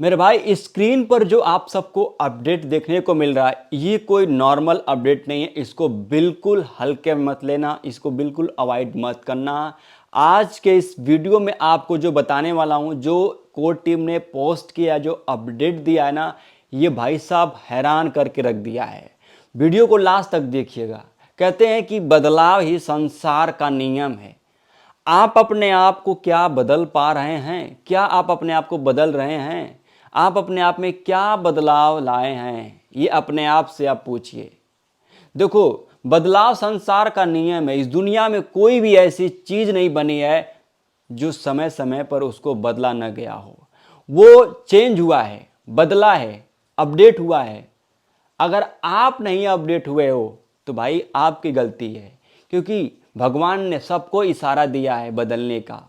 मेरे भाई स्क्रीन पर जो आप सबको अपडेट देखने को मिल रहा है ये कोई नॉर्मल अपडेट नहीं है। इसको बिल्कुल हल्के में मत लेना, इसको बिल्कुल अवॉइड मत करना। आज के इस वीडियो में आपको जो बताने वाला हूँ, जो कोर टीम ने पोस्ट किया, जो अपडेट दिया है ना, ये भाई साहब हैरान करके रख दिया है। वीडियो को लास्ट तक देखिएगा। कहते हैं कि बदलाव ही संसार का नियम है। आप अपने आप को क्या बदल पा रहे हैं? क्या आप अपने आप को बदल रहे हैं? आप अपने आप में क्या बदलाव लाए हैं? ये अपने आप से आप पूछिए। देखो, बदलाव संसार का नियम है। इस दुनिया में कोई भी ऐसी चीज नहीं बनी है जो समय समय पर उसको बदला न गया हो। वो चेंज हुआ है, बदला है, अपडेट हुआ है। अगर आप नहीं अपडेट हुए हो तो भाई आपकी गलती है, क्योंकि भगवान ने सबको इशारा दिया है बदलने का।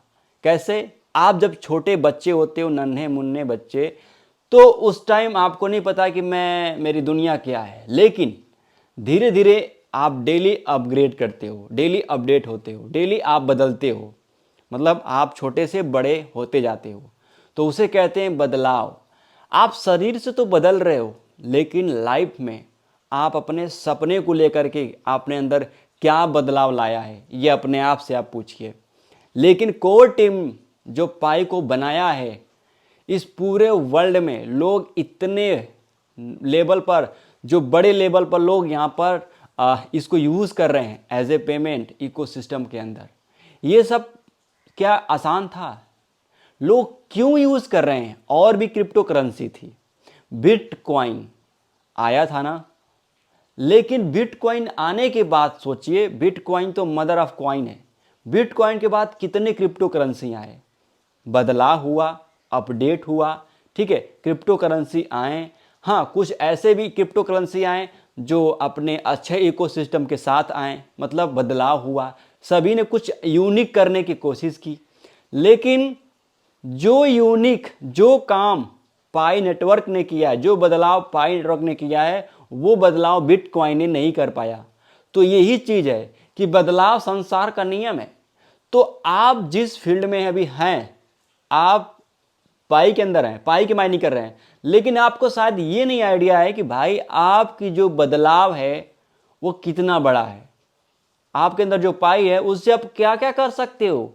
कैसे? आप जब छोटे बच्चे होते हो, नन्हे मुन्ने बच्चे, तो उस टाइम आपको नहीं पता कि मेरी दुनिया क्या है, लेकिन धीरे धीरे आप डेली अपग्रेड करते हो, डेली अपडेट होते हो, डेली आप बदलते हो। मतलब आप छोटे से बड़े होते जाते हो, तो उसे कहते हैं बदलाव। आप शरीर से तो बदल रहे हो, लेकिन लाइफ में आप अपने सपने को लेकर के अपने अंदर क्या बदलाव लाया है, ये अपने आप से आप पूछिए। लेकिन कोर टीम जो पाई को बनाया है, इस पूरे वर्ल्ड में लोग इतने लेवल पर, जो बड़े लेवल पर लोग यहाँ पर इसको यूज़ कर रहे हैं एज ए पेमेंट इकोसिस्टम के अंदर। ये सब क्या आसान था? लोग क्यों यूज़ कर रहे हैं? और भी क्रिप्टो करेंसी थी, बिटकॉइन आया था ना। लेकिन बिटकॉइन आने के बाद सोचिए, बिटकॉइन तो मदर ऑफ कॉइन है। बिटकॉइन के बाद कितने क्रिप्टो करेंसी आए, बदलाव हुआ, अपडेट हुआ। ठीक है, क्रिप्टो करेंसी आए। हाँ, कुछ ऐसे भी क्रिप्टो करेंसी आए जो अपने अच्छे इकोसिस्टम के साथ आए, मतलब बदलाव हुआ। सभी ने कुछ यूनिक करने की कोशिश की, लेकिन जो यूनिक, जो काम पाई नेटवर्क ने किया है, जो बदलाव पाई नेटवर्क ने किया है, वो बदलाव बिटकॉइन ने नहीं कर पाया। तो यही चीज़ है कि बदलाव संसार का नियम है। तो आप जिस फील्ड में अभी हैं, आप पाई के अंदर हैं, पाई की माइनिंग कर रहे हैं, लेकिन आपको शायद ये नहीं आइडिया है कि भाई आपकी जो बदलाव है वो कितना बड़ा है। आपके अंदर जो पाई है उससे आप क्या क्या कर सकते हो।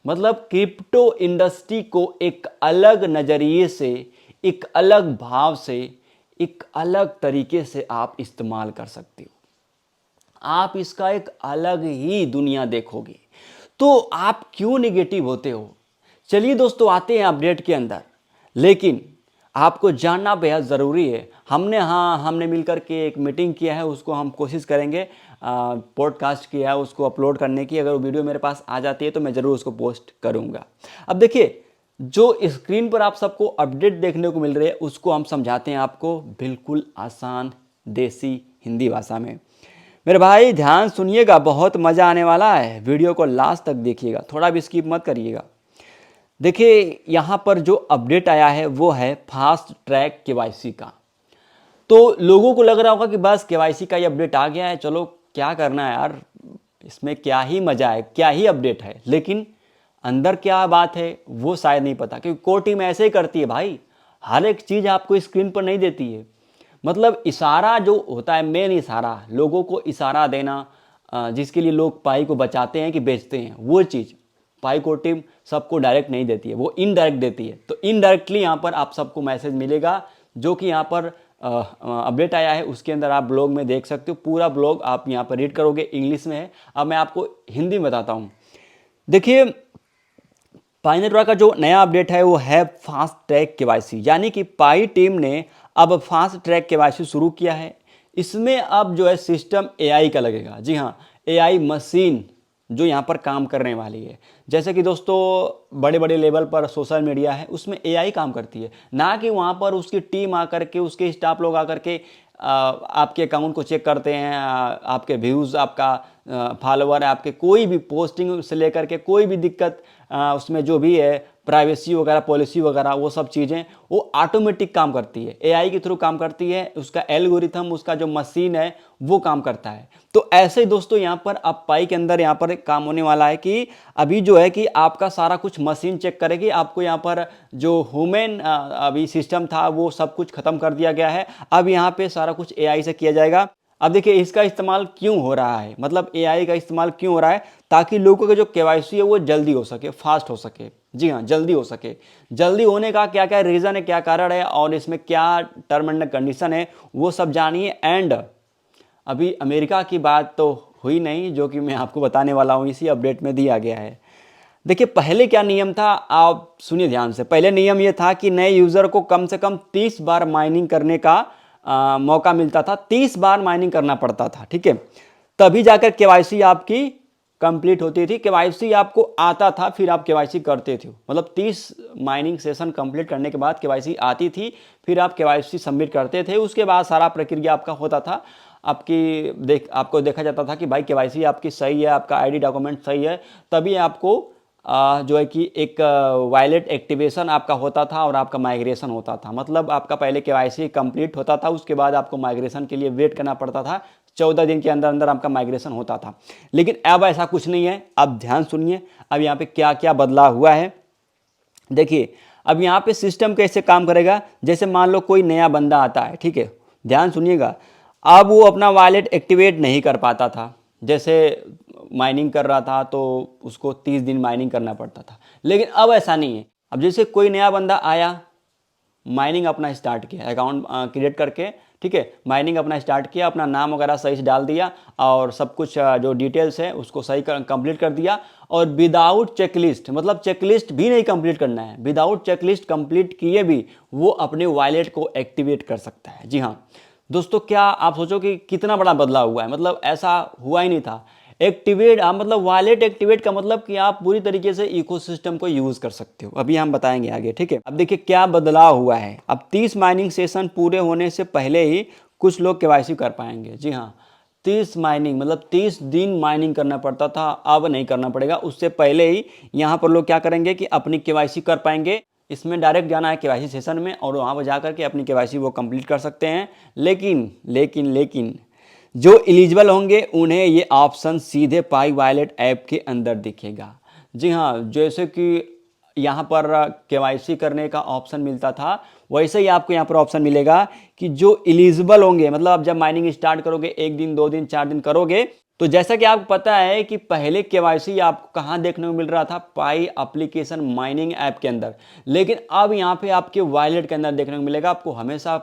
मतलब क्रिप्टो इंडस्ट्री को एक अलग नज़रिए से, एक अलग भाव से, एक अलग तरीके से आप इस्तेमाल कर सकते हो। आप इसका एक अलग ही दुनिया देखोगे। तो आप क्यों नेगेटिव होते हो? चलिए दोस्तों, आते हैं अपडेट के अंदर। लेकिन आपको जानना बेहद ज़रूरी है। हमने मिलकर के एक मीटिंग किया है, उसको हम कोशिश करेंगे पॉडकास्ट किया है उसको अपलोड करने की। अगर वो वीडियो मेरे पास आ जाती है तो मैं ज़रूर उसको पोस्ट करूँगा। अब देखिए, जो स्क्रीन पर आप सबको अपडेट देखने को मिल रही है उसको हम समझाते हैं आपको बिल्कुल आसान देसी हिंदी भाषा में। मेरे भाई ध्यान सुनिएगा, बहुत मज़ा आने वाला है। वीडियो को लास्ट तक देखिएगा, थोड़ा भी स्किप मत करिएगा। देखिए, यहाँ पर जो अपडेट आया है वो है फास्ट ट्रैक केवाईसी का। तो लोगों को लग रहा होगा कि बस केवाईसी का ही अपडेट आ गया है, चलो क्या करना है यार, इसमें क्या ही मज़ा है, क्या ही अपडेट है। लेकिन अंदर क्या बात है वो शायद नहीं पता, क्योंकि कोर टीम ऐसे ही करती है भाई। हर एक चीज़ आपको स्क्रीन पर नहीं देती है। मतलब इशारा जो होता है, मेन इशारा, लोगों को इशारा देना, जिसके लिए लोग पाई को बचाते हैं कि बेचते हैं, वो चीज़ पाई कोर टीम सबको डायरेक्ट नहीं देती है, वो इनडायरेक्ट देती है। तो इनडायरेक्टली यहाँ पर आप सबको मैसेज मिलेगा, जो कि यहाँ पर अपडेट आया है उसके अंदर आप ब्लॉग में देख सकते हो। पूरा ब्लॉग आप यहाँ पर रीड करोगे, इंग्लिश में है। अब मैं आपको हिंदी में बताता हूँ। देखिए, पाई नेटवर्क का जो नया अपडेट है वो है फास्ट ट्रैक केवाईसी, यानी कि पाई टीम ने अब फास्ट ट्रैक केवाईसी शुरू किया है। इसमें अब जो है सिस्टम एआई का लगेगा। जी हाँ, एआई मशीन जो यहाँ पर काम करने वाली है। जैसे कि दोस्तों बड़े बड़े लेवल पर सोशल मीडिया है, उसमें एआई काम करती है, ना कि वहाँ पर उसकी टीम आकर के, उसके स्टाफ लोग आकर के आपके अकाउंट को चेक करते हैं, आपके व्यूज़, आपका फॉलोवर, आपके कोई भी पोस्टिंग से लेकर के कोई भी दिक्कत उसमें जो भी है प्राइवेसी वगैरह, पॉलिसी वगैरह, वो सब चीज़ें वो ऑटोमेटिक काम करती है, एआई के थ्रू काम करती है, उसका एल्गोरिथम, उसका जो मशीन है वो काम करता है। तो ऐसे ही दोस्तों यहाँ पर अब पाई के अंदर यहाँ पर एक काम होने वाला है कि अभी जो है कि आपका सारा कुछ मशीन चेक करेगी, आपको यहाँ पर जो ह्यूमन अभी सिस्टम था वो सब कुछ खत्म कर दिया गया है, अब यहाँ पे सारा कुछ एआई से किया जाएगा। अब देखिए इसका इस्तेमाल क्यों हो रहा है, मतलब एआई का इस्तेमाल क्यों हो रहा है, ताकि लोगों का जो केवाईसी है वो जल्दी हो सके, फास्ट हो सके। जी हाँ, जल्दी हो सके। जल्दी होने का क्या क्या रीज़न है, क्या कारण है और इसमें क्या टर्म एंड कंडीशन है, वो सब जानिए। एंड अभी अमेरिका की बात तो हुई नहीं, जो कि मैं आपको बताने वाला हूँ, इसी अपडेट में दिया गया है। देखिए पहले क्या नियम था, आप सुनिए ध्यान से। पहले नियम ये था कि नए यूज़र को कम से कम 30 बार माइनिंग करने का मौका मिलता था, 30 बार माइनिंग करना पड़ता था, ठीक है, तभी जाकर केवाईसी आपकी कंप्लीट होती थी। केवाईसी आपको आता था, फिर आप केवाईसी करते थे, मतलब 30 माइनिंग सेशन कंप्लीट करने के बाद केवाईसी आती थी, फिर आप केवाईसी सबमिट करते थे, उसके बाद सारा प्रक्रिया आपका होता था। आपको देखा जाता था कि भाई केवाईसी आपकी सही है, आपका आईडी डॉक्यूमेंट सही है, तभी आपको जो है कि एक वायलेट एक्टिवेशन आपका होता था और आपका माइग्रेशन होता था। मतलब आपका पहले केवाईसी कंप्लीट होता था, उसके बाद आपको माइग्रेशन के लिए वेट करना पड़ता था, 14 दिन के अंदर अंदर आपका माइग्रेशन होता था। लेकिन अब ऐसा कुछ नहीं है। अब ध्यान सुनिए, अब यहाँ पे क्या क्या बदलाव हुआ है। देखिए अब यहाँ पे सिस्टम कैसे काम करेगा, जैसे मान लो कोई नया बंदा आता है, ठीक है, ध्यान सुनिएगा। अब वो अपना वॉलेट एक्टिवेट नहीं कर पाता था, जैसे माइनिंग कर रहा था तो उसको 30 दिन माइनिंग करना पड़ता था, लेकिन अब ऐसा नहीं है। अब जैसे कोई नया बंदा आया, माइनिंग अपना स्टार्ट किया, अकाउंट क्रिएट करके, ठीक है, माइनिंग अपना स्टार्ट किया, अपना नाम वगैरह सही से डाल दिया और सब कुछ जो डिटेल्स है उसको सही कंप्लीट कर दिया, और विदाउट चेकलिस्ट, मतलब चेकलिस्ट भी नहीं कंप्लीट करना है, विदाउट चेकलिस्ट कंप्लीट किए भी वो अपने वॉलेट को एक्टिवेट कर सकता है। जी हाँ दोस्तों, क्या आप सोचो कि कितना बड़ा बदलाव हुआ है, मतलब ऐसा हुआ ही नहीं था। एक्टिवेट मतलब वॉलेट एक्टिवेट का मतलब कि आप पूरी तरीके से इकोसिस्टम को यूज कर सकते हो। अभी हम बताएंगे आगे, ठीक है। अब देखिए क्या बदलाव हुआ है। अब 30 माइनिंग सेशन पूरे होने से पहले ही कुछ लोग केवाईसी कर पाएंगे। जी हाँ, 30 माइनिंग मतलब 30 दिन माइनिंग करना पड़ता था, अब नहीं करना पड़ेगा। उससे पहले ही यहाँ पर लोग क्या करेंगे कि अपनी केवाईसी कर पाएंगे। इसमें डायरेक्ट जाना है केवाईसी सेशन में और वहाँ पर जा करके अपनी केवाईसी वो कंप्लीट कर सकते हैं। लेकिन जो एलिजिबल होंगे उन्हें ये ऑप्शन सीधे पाई वॉलेट ऐप के अंदर दिखेगा। जी हाँ, जैसे कि यहाँ पर केवाईसी करने का ऑप्शन मिलता था, वैसे ही आपको यहाँ पर ऑप्शन मिलेगा कि जो एलिजिबल होंगे, मतलब आप जब माइनिंग स्टार्ट करोगे, 1 दिन 2 दिन 4 दिन करोगे, तो जैसा कि आपको पता है कि पहले केवाईसी आपको कहाँ देखने को मिल रहा था, पाई एप्लीकेशन माइनिंग ऐप के अंदर, लेकिन अब यहाँ पे आपके वॉलेट के अंदर देखने को मिलेगा। आपको हमेशा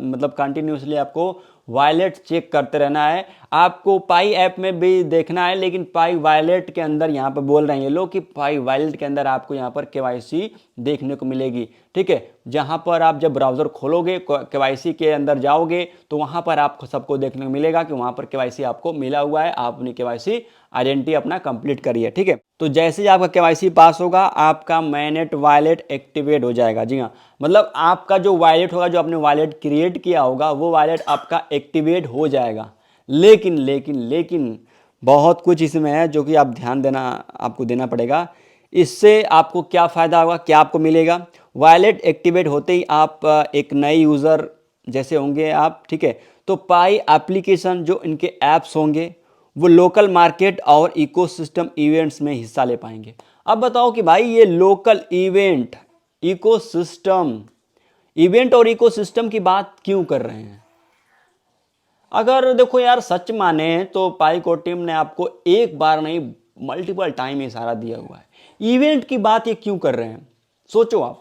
मतलब कंटिन्यूसली आपको वॉलेट चेक करते रहना है। आपको पाई ऐप में भी देखना है, लेकिन पाई वॉलेट के अंदर यहाँ पर बोल रहे हैं ये लोग कि पाई वॉलेट के अंदर आपको यहाँ पर केवाईसी देखने को मिलेगी, ठीक है। जहाँ पर आप जब ब्राउज़र खोलोगे, केवाईसी के अंदर जाओगे, तो वहाँ पर आपको सबको देखने को मिलेगा कि वहाँ पर केवाईसी आपको मिला हुआ है, आप अपनी केवाईसी आइडेंटिटी अपना कंप्लीट करिए, ठीक है। तो जैसे ही आपका केवाईसी पास होगा, आपका मैनेट वॉलेट एक्टिवेट हो जाएगा। जी हाँ, मतलब आपका जो वॉलेट होगा, जो आपने वॉलेट क्रिएट किया होगा, वो वॉलेट आपका एक्टिवेट हो जाएगा। लेकिन बहुत कुछ इसमें है जो कि आप ध्यान देना, आपको देना पड़ेगा। इससे आपको क्या फ़ायदा होगा, क्या आपको मिलेगा। वॉलेट एक्टिवेट होते ही आप एक नए यूज़र जैसे होंगे आप, ठीक है, तो पाई एप्लीकेशन जो इनके ऐप्स होंगे वो लोकल मार्केट और इकोसिस्टम इवेंट्स में हिस्सा ले पाएंगे। अब बताओ कि भाई ये लोकल इवेंट, इकोसिस्टम, इवेंट और इकोसिस्टम की बात क्यों कर रहे हैं। अगर देखो यार सच माने तो पाईको टीम ने आपको एक बार नहीं मल्टीपल टाइम इशारा दिया हुआ है। इवेंट की बात ये क्यों कर रहे हैं, सोचो आप।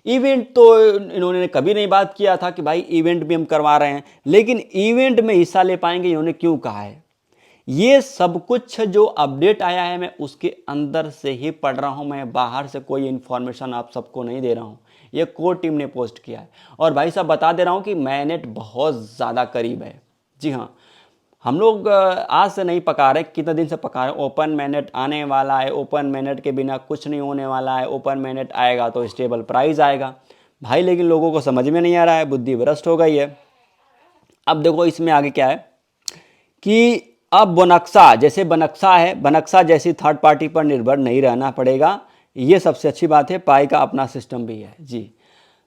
इवेंट तो इन्होंने कभी नहीं बात किया था कि भाई इवेंट भी हम करवा रहे हैं, लेकिन इवेंट में हिस्सा ले पाएंगे इन्होंने क्यों कहा है। ये सब कुछ जो अपडेट आया है मैं उसके अंदर से ही पढ़ रहा हूं, मैं बाहर से कोई इन्फॉर्मेशन आप सबको नहीं दे रहा हूं। ये कोर टीम ने पोस्ट किया है। और भाई साहब बता दे रहा हूं कि मैनेट बहुत ज़्यादा करीब है। जी हाँ, हम लोग आज से नहीं पका रहे, कितने दिन से पका रहे। ओपन मैनेट आने वाला है, ओपन मैनेट के बिना कुछ नहीं होने वाला है, ओपन मैनेट आएगा तो स्टेबल प्राइस आएगा भाई। लेकिन लोगों को समझ में नहीं आ रहा है, बुद्धि भ्रष्ट हो गई है। अब देखो इसमें आगे क्या है कि अब बनक्सा, जैसे बनक्सा है, बनक्सा जैसी थर्ड पार्टी पर निर्भर नहीं रहना पड़ेगा। ये सबसे अच्छी बात है, पाई का अपना सिस्टम भी है जी।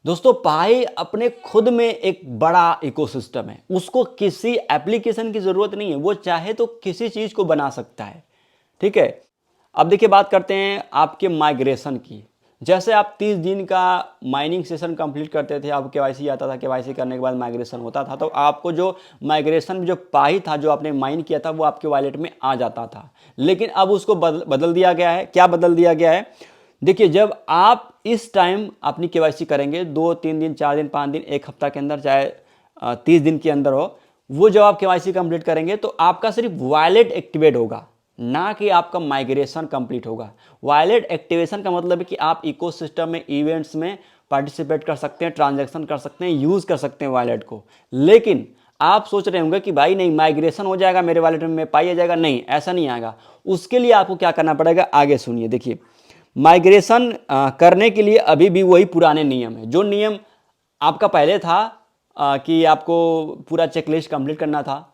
दोस्तों पाई अपने खुद में एक बड़ा इकोसिस्टम है, उसको किसी एप्लीकेशन की ज़रूरत नहीं है, वो चाहे तो किसी चीज़ को बना सकता है, ठीक है। अब देखिए बात करते हैं आपके माइग्रेशन की। जैसे आप 30 दिन का माइनिंग सेशन कंप्लीट करते थे, आप केवाईसी आता था, केवाईसी करने के बाद माइग्रेशन होता था, तो आपको जो माइग्रेशन जो पाई था जो आपने माइन किया था वो आपके वॉलेट में आ जाता था। लेकिन अब उसको बदल दिया गया है। क्या बदल दिया गया है? देखिए जब आप इस टाइम अपनी केवाईसी करेंगे 2-3 दिन, 4 दिन, 5 दिन, 1 हफ्ता के अंदर, चाहे 30 दिन के अंदर हो, वो जब आप केवाईसी कंप्लीट करेंगे तो आपका सिर्फ वॉलेट एक्टिवेट होगा, ना कि आपका माइग्रेशन कंप्लीट होगा। वॉलेट एक्टिवेशन का मतलब है कि आप इकोसिस्टम में, इवेंट्स में पार्टिसिपेट कर सकते हैं, ट्रांजैक्शन कर सकते हैं, यूज़ कर सकते हैं वॉलेट को। लेकिन आप सोच रहे होंगे कि भाई नहीं माइग्रेशन हो जाएगा मेरे वॉलेट में पाई आ जाएगा, नहीं ऐसा नहीं आएगा। उसके लिए आपको क्या करना पड़ेगा, आगे सुनिए। देखिए माइग्रेशन करने के लिए अभी भी वही पुराने नियम है। जो नियम आपका पहले था कि आपको पूरा चेकलिस्ट कंप्लीट करना था,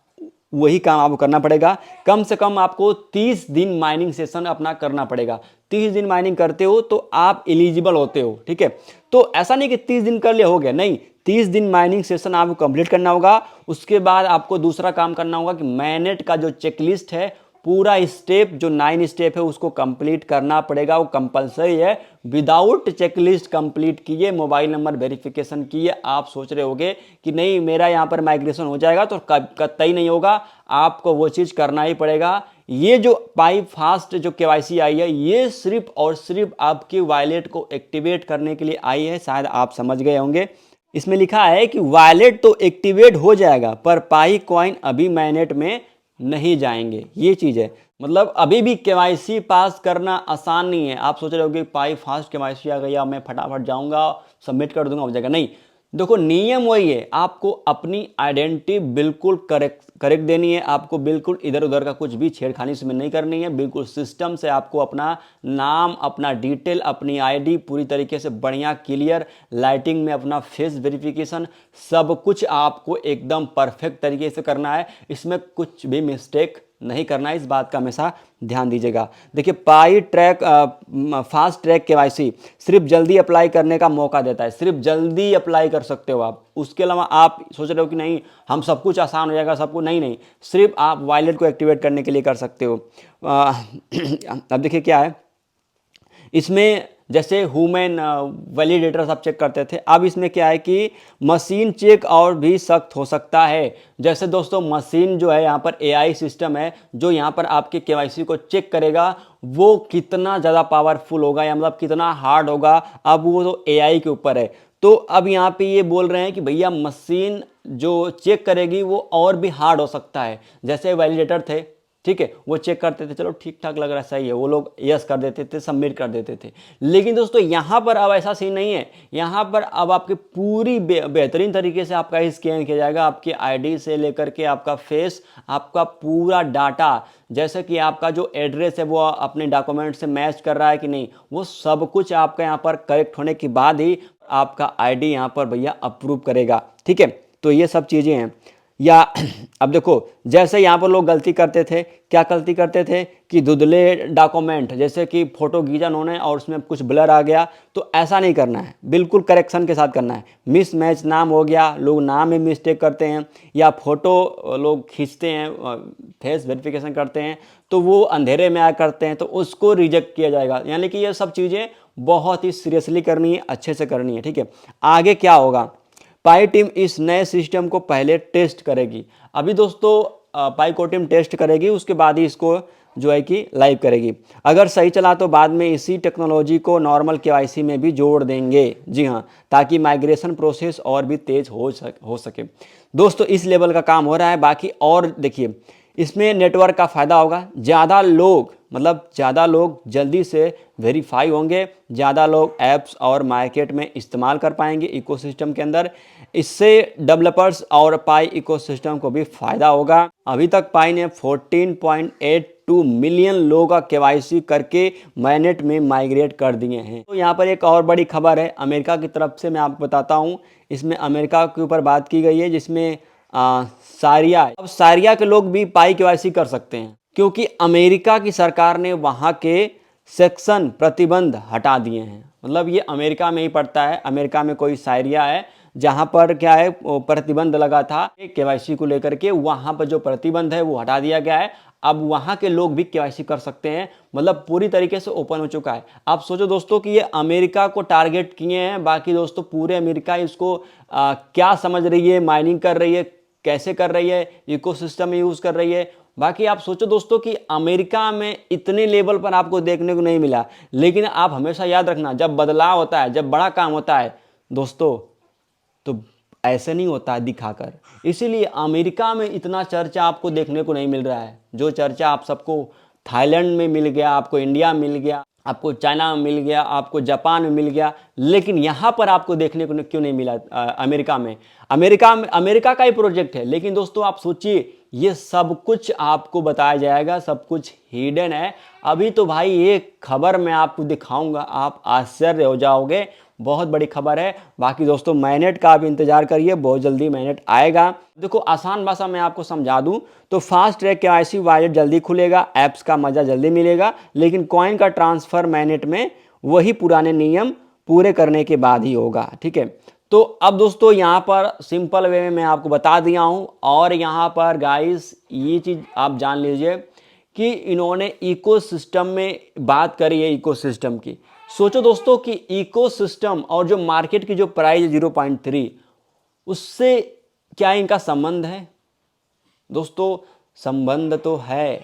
वही काम आपको करना पड़ेगा। कम से कम आपको 30 दिन माइनिंग सेशन अपना करना पड़ेगा। 30 दिन माइनिंग करते हो तो आप एलिजिबल होते हो, ठीक है। तो ऐसा नहीं कि 30 दिन कर लिया हो गया, नहीं, 30 दिन माइनिंग सेशन आपको कंप्लीट करना होगा। उसके बाद आपको दूसरा काम करना होगा कि मैनेट का जो चेकलिस्ट है, पूरा स्टेप जो 9 स्टेप है उसको कंप्लीट करना पड़ेगा, वो कंपलसरी है। विदाउट चेकलिस्ट कंप्लीट किए, मोबाइल नंबर वेरिफिकेशन किए, आप सोच रहे होगे कि नहीं मेरा यहाँ पर माइग्रेशन हो जाएगा, तो कतई नहीं होगा, आपको वो चीज़ करना ही पड़ेगा। ये जो पाई फास्ट जो केवाईसी आई है, ये सिर्फ और सिर्फ आपके वॉलेट को एक्टिवेट करने के लिए आई है। शायद आप समझ गए होंगे, इसमें लिखा है कि वॉलेट तो एक्टिवेट हो जाएगा पर पाई कॉइन अभी मैनेट में नहीं जाएंगे। ये चीज़ है, मतलब अभी भी केवाईसी पास करना आसान नहीं है। आप सोच रहे होगे पाई फास्ट केवाईसी आ गया, मैं फटाफट जाऊंगा सबमिट कर दूंगा हो जाएगा, नहीं। देखो नियम वही है, आपको अपनी आइडेंटिटी बिल्कुल करेक्ट देनी है। आपको बिल्कुल इधर उधर का कुछ भी छेड़खानी इसमें नहीं करनी है। बिल्कुल सिस्टम से आपको अपना नाम, अपना डिटेल, अपनी आईडी पूरी तरीके से बढ़िया क्लियर लाइटिंग में, अपना फेस वेरिफिकेशन, सब कुछ आपको एकदम परफेक्ट तरीके से करना है। इसमें कुछ भी मिस्टेक नहीं करना है, इस बात का हमेशा ध्यान दीजिएगा। देखिए पाई ट्रैक फास्ट ट्रैक केवाईसी सिर्फ जल्दी अप्लाई करने का मौका देता है, सिर्फ जल्दी अप्लाई कर सकते हो आप। उसके अलावा आप सोच रहे हो कि नहीं हम सब कुछ आसान हो जाएगा, सबको, नहीं नहीं, सिर्फ आप वॉलेट को एक्टिवेट करने के लिए कर सकते हो। अब देखिए क्या है इसमें, जैसे ह्यूमन वैलिडेटर्स आप चेक करते थे, अब इसमें क्या है कि मशीन चेक और भी सख्त हो सकता है। जैसे दोस्तों मशीन जो है यहाँ पर एआई सिस्टम है जो यहाँ पर आपके केवाईसी को चेक करेगा, वो कितना ज़्यादा पावरफुल होगा या मतलब कितना हार्ड होगा, अब वो तो एआई के ऊपर है। तो अब यहाँ पे ये बोल रहे हैं कि भैया मशीन जो चेक करेगी वो और भी हार्ड हो सकता है। जैसे वैलिडेटर थे, ठीक है, वो चेक करते थे, चलो ठीक ठाक लग रहा है, सही है, वो लोग यस कर देते थे, सबमिट कर देते थे। लेकिन दोस्तों यहाँ पर अब ऐसा सीन नहीं है। यहाँ पर अब आपकी पूरी बेहतरीन तरीके से आपका स्कैन किया जाएगा, आपकी आईडी से लेकर के आपका फेस, आपका पूरा डाटा, जैसे कि आपका जो एड्रेस है वो अपने डॉक्यूमेंट से मैच कर रहा है कि नहीं, वो सब कुछ आपका यहाँ पर करेक्ट होने के बाद ही आपका आईडी यहाँ पर भैया अप्रूव करेगा, ठीक है। तो ये सब चीज़ें हैं। या अब देखो जैसे यहाँ पर लोग गलती करते थे, क्या गलती करते थे कि धुंधले डॉक्यूमेंट, जैसे कि फोटो खींचा उन्होंने और उसमें कुछ ब्लर आ गया, तो ऐसा नहीं करना है, बिल्कुल करेक्शन के साथ करना है। मिस मैच नाम हो गया, लोग नाम में मिस्टेक करते हैं, या फोटो लोग खींचते हैं, फेस वेरिफिकेशन करते हैं तो वो अंधेरे में आ करते हैं, तो उसको रिजेक्ट किया जाएगा। यानी कि ये सब चीज़ें बहुत ही सीरियसली करनी है, अच्छे से करनी है, ठीक है। आगे क्या होगा, पाई टीम इस नए सिस्टम को पहले टेस्ट करेगी। अभी दोस्तों पाई को टीम टेस्ट करेगी, उसके बाद ही इसको जो है कि लाइव करेगी। अगर सही चला तो बाद में इसी टेक्नोलॉजी को नॉर्मल केवाईसी में भी जोड़ देंगे, जी हाँ, ताकि माइग्रेशन प्रोसेस और भी तेज हो सके। दोस्तों इस लेवल का काम हो रहा है। बाकी और देखिए इसमें नेटवर्क का फ़ायदा होगा, ज़्यादा लोग, मतलब ज़्यादा लोग जल्दी से वेरीफाई होंगे, ज़्यादा लोग ऐप्स और मार्केट में इस्तेमाल कर पाएंगे इकोसिस्टम के अंदर। इससे डेवलपर्स और पाई इकोसिस्टम को भी फ़ायदा होगा। अभी तक पाई ने 14.82 मिलियन लोगों का केवाईसी करके मैनेट में माइग्रेट कर दिए हैं। तो यहाँ पर एक और बड़ी खबर है अमेरिका की तरफ से, मैं आपको बताता हूँ। इसमें अमेरिका के ऊपर बात की गई है, जिसमें सारिया, अब सारिया के लोग भी पाई केवाईसी कर सकते हैं, क्योंकि अमेरिका की सरकार ने वहाँ के सेक्शन प्रतिबंध हटा दिए हैं। मतलब ये अमेरिका में ही पड़ता है। अमेरिका में कोई शायरिया है जहाँ पर क्या है प्रतिबंध लगा था केवाईसी को लेकर के, वहाँ पर जो प्रतिबंध है वो हटा दिया गया है। अब वहाँ के लोग भी केवाईसी कर सकते हैं। मतलब पूरी तरीके से ओपन हो चुका है। आप सोचो दोस्तों कि ये अमेरिका को टारगेट किए हैं, बाकी दोस्तों पूरे अमेरिका इसको क्या समझ रही है, माइनिंग कर रही है, कैसे कर रही है, इकोसिस्टम में यूज़ कर रही है। बाकी आप सोचो दोस्तों कि अमेरिका में इतने लेवल पर आपको देखने को नहीं मिला। लेकिन आप हमेशा याद रखना, जब बदलाव होता है, जब बड़ा काम होता है दोस्तों, तो ऐसे नहीं होता है दिखाकर। इसीलिए अमेरिका में इतना चर्चा आपको देखने को नहीं मिल रहा है। जो चर्चा आप सबको थाईलैंड में मिल गया, आपको इंडिया मिल गया, आपको चाइना में मिल गया, आपको जापान में मिल गया, लेकिन यहाँ पर आपको देखने को क्यों नहीं मिला अमेरिका में? अमेरिका का ही प्रोजेक्ट है। लेकिन दोस्तों आप सोचिए, ये सब कुछ आपको बताया जाएगा, सब कुछ हिडन है। अभी तो भाई एक खबर मैं आपको दिखाऊंगा, आप आश्चर्य हो जाओगे। बहुत बड़ी खबर है। बाकी दोस्तों मैनेट का भी इंतजार करिए, बहुत जल्दी मैनेट आएगा। देखो आसान भाषा में आपको समझा दूं तो फास्ट ट्रैक केवाईसी वॉलेट जल्दी खुलेगा, ऐप्स का मजा जल्दी मिलेगा, लेकिन कॉइन का ट्रांसफर मैनेट में वही पुराने नियम पूरे करने के बाद ही होगा। ठीक है, तो अब दोस्तों यहाँ पर सिंपल वे में मैं आपको बता दिया हूँ। और यहाँ पर गाइस ये चीज़ आप जान लीजिए कि इन्होंने इकोसिस्टम में बात करी है, इकोसिस्टम की। सोचो दोस्तों कि इकोसिस्टम और जो मार्केट की जो प्राइस है 0.3, उससे क्या इनका संबंध है? दोस्तों संबंध तो है,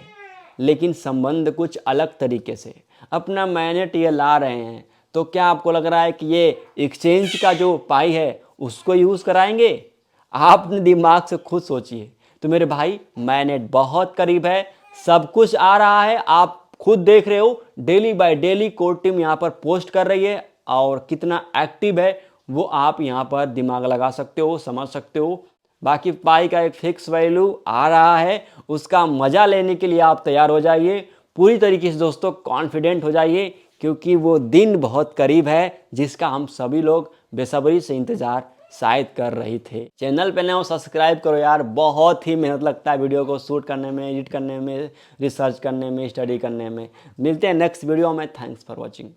लेकिन संबंध कुछ अलग तरीके से। अपना मैनेट ये ला रहे हैं, तो क्या आपको लग रहा है कि ये एक्सचेंज का जो पाई है उसको यूज़ कराएंगे? आप अपने दिमाग से खुद सोचिए। तो मेरे भाई मैनेट बहुत करीब है, सब कुछ आ रहा है, आप खुद देख रहे हो। Daily by daily core team यहाँ पर पोस्ट कर रही है, और कितना एक्टिव है वो आप यहाँ पर दिमाग लगा सकते हो, समझ सकते हो। बाकी पाई का एक फिक्स वैल्यू आ रहा है, उसका मजा लेने के लिए आप तैयार हो जाइए। पूरी तरीके से दोस्तों कॉन्फिडेंट हो जाइए, क्योंकि वो दिन बहुत करीब है जिसका हम सभी लोग बेसब्री से इंतजार शायद कर रहे थे। चैनल पे नए हो सब्सक्राइब करो यार, बहुत ही मेहनत लगता है वीडियो को शूट करने में, एडिट करने में, रिसर्च करने में, स्टडी करने में। मिलते हैं नेक्स्ट वीडियो में। Thanks for watching.